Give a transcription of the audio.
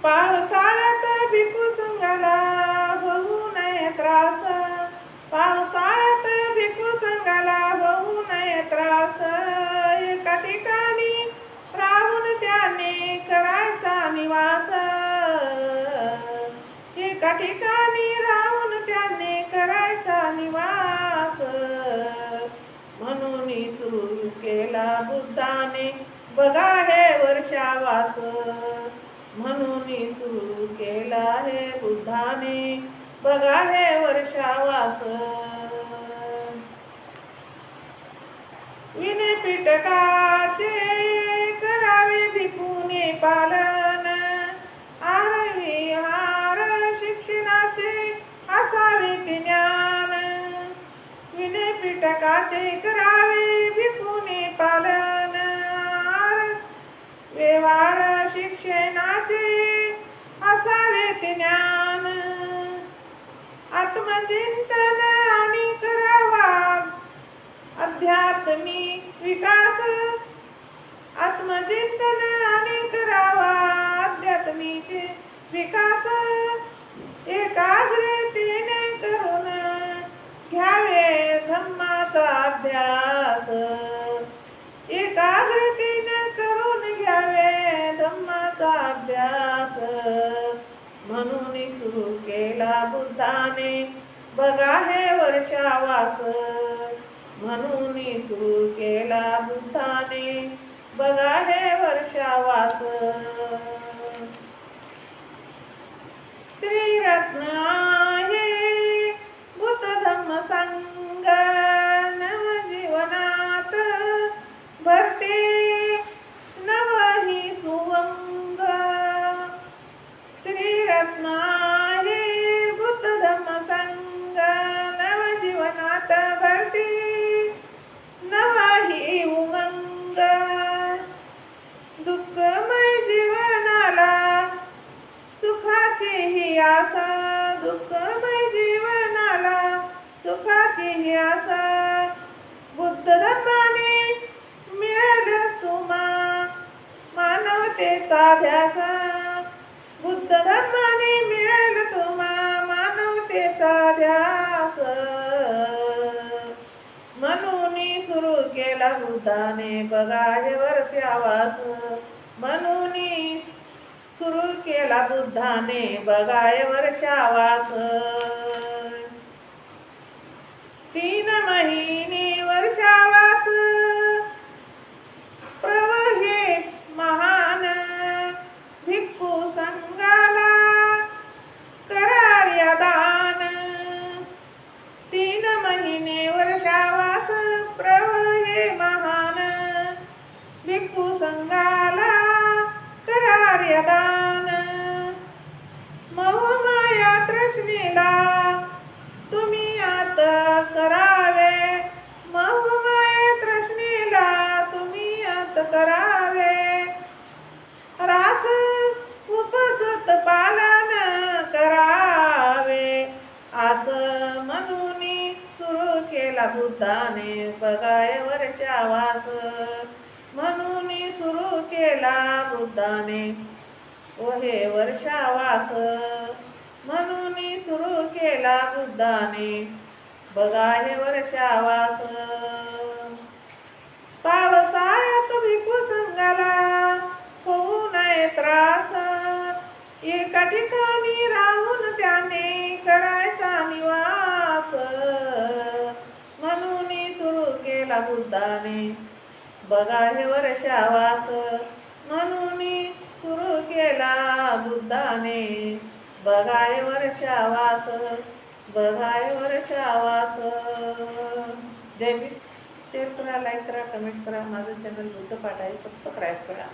पावसाळ्यात भिकू संगाला होऊ नये त्रास, पावसाळ्यात भिकू संगाला होऊ नये त्रास. एका ठिकाणी राहून त्याने करायचा निवास, एका ठिकाणी राहून त्याने करायचा निवास. म्हणून सुरू केला बुद्धाने बघा हे वर्षावास, म्हणून सुरू केला हे बुद्धाने बघा हे वर्षावास. विनयपिटकाचे करावे भिकुने पालन, आरविहार शिक्षणाचे असावे ते ज्ञान. विनयपिटकाचे करावे भिकुने पालन, व्यवहार शिक्षणाचे असावे ते ज्ञान. आत्मचिंतन आणि करावा आध्यात्मिक विकास, आत्मचिंतन आणि करावा आध्यात्मिक विकास. एकाग्रतेने करून घ्यावे धम्माचा अभ्यास, एकाग्रतेने करून घ्यावे धम्माचा अभ्यास. म्हणून सुरू केला बुद्धाने बघा हे वर्षावास, म्हणून सुरू केला बुद्धाने बघा हे वर्षावास. त्रिरत्न आहे बुद्ध धम्म संग, नवजीवनात भरते नवही सुवंग. त्रिरत्न आहे बुद्ध धम्म संग, नवजीवनात भरते नवही उमंग. दुःखमय जीवनाला सुखाची ही आशा, दुःखमय जीवनाला सुखाची ही आशा. बुद्ध धम्माने मिळेल तुम्हा मानवतेचा ध्यास, बुद्ध धम्माने मिळेल तुम्हा मानवतेचा ध्यास. म्हणून सुरू केला बुद्धाने बघा हे वर्षावास, म्हणून सुरू केला बुद्धाने बघा हे वर्षावास. 3 महिने वर्षावास प्रवहे महान, भिक्खू संघाला करार्या दान. 3 महिने वर्षावास प्रवहे महान, भिक्खू संघाला करार्या दान. मोहमाया तृष्णेला तुम्ही आता करावे, मोहमाया तृष्णेला तुम्ही आता करावे. रास उपसत पालन करावे, असं म्हणून सुरू केला बुद्धाने बघा हे वर्षावास, म्हणून सुरू केला बुद्धाने ओ हे वर्षावास, म्हणून सुरू केला बुद्धाने बघा हे वर्षावास. पावसाळ्यात भिकू संगाला होऊ नये त्रास, एका ठिकाणी राहून त्याने करायचा निवास. म्हणून सुरू केला बुद्धाने बघा हे वर्षावास, म्हणून सुरू केला बुद्धाने बघा हे वर्षावास, बघा हे वर्षावास. जय भीम. शेअर करा, लाईक करा, कमेंट करा. माझं चॅनल बुद्ध पाठ आहे, सबस्क्राईब करा.